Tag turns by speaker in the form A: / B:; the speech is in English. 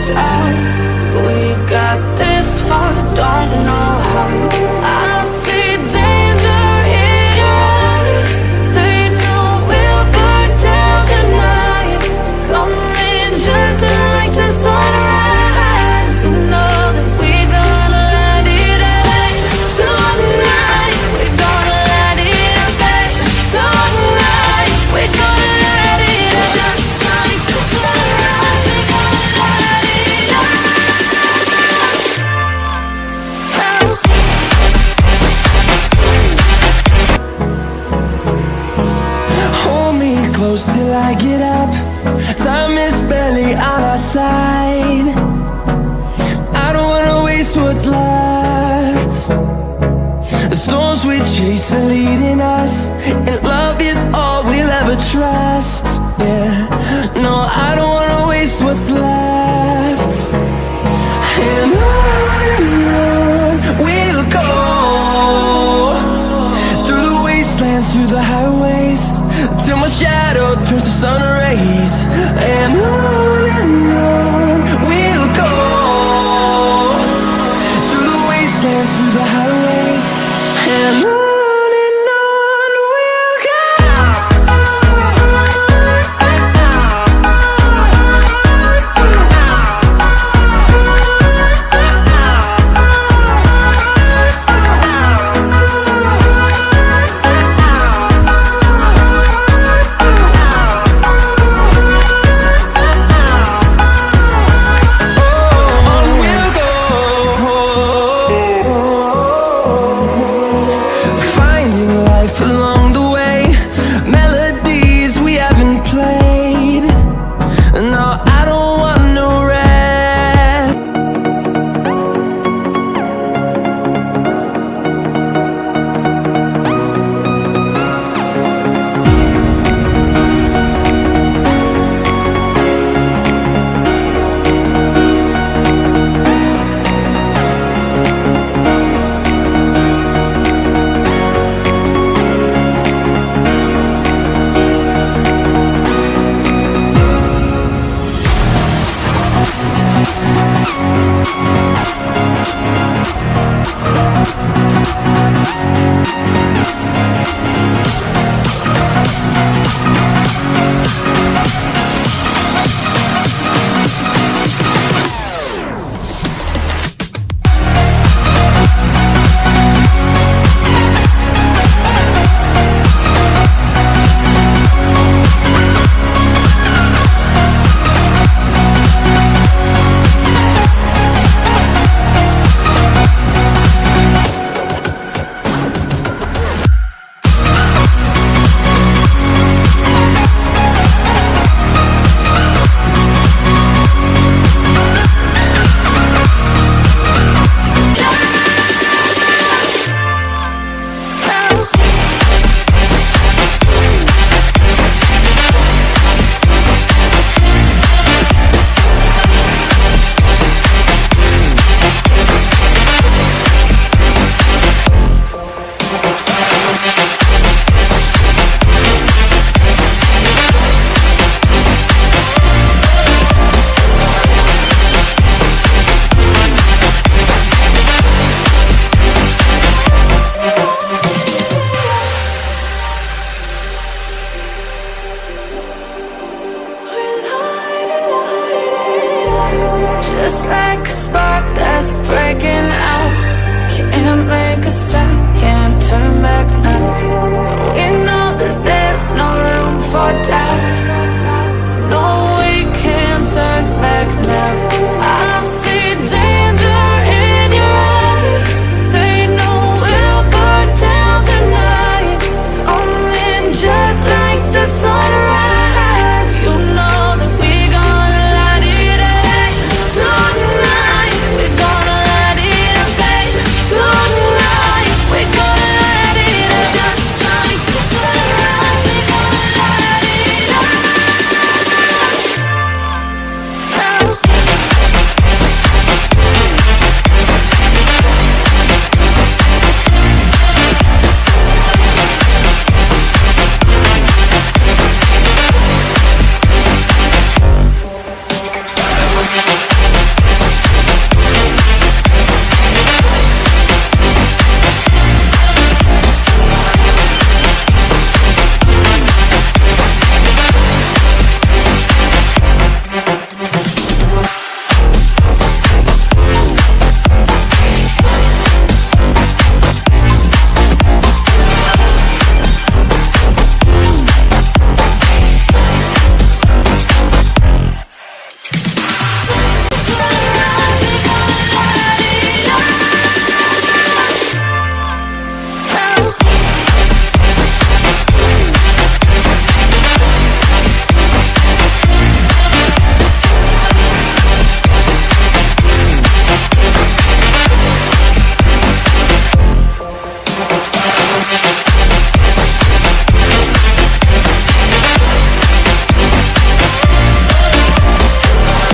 A: us out. We got this far, don't know how. I see danger in your eyes. They know we'll burn down the night. Coming just like the sunrise. You know that we're gonna let it out tonight. We're gonna let it out tonight. We're gonna let it out just like the sunrise. We're gonna let it out now.
B: Hold me close till I get up. Time is barely on our side. I don't wanna waste what's left. The storms we chase are leading us, and love is all we'll ever trust. Yeah, no, I don't wanna waste what's left. And on we'll go, through the wastelands, through the highways, till my shadow turns to sun rays. And on we'll go, through the wastelands, through the highways, and on we'll go.
A: Just like a spark that's breaking out. Can't make a stop, can't turn back now. We know that there's no room for doubt.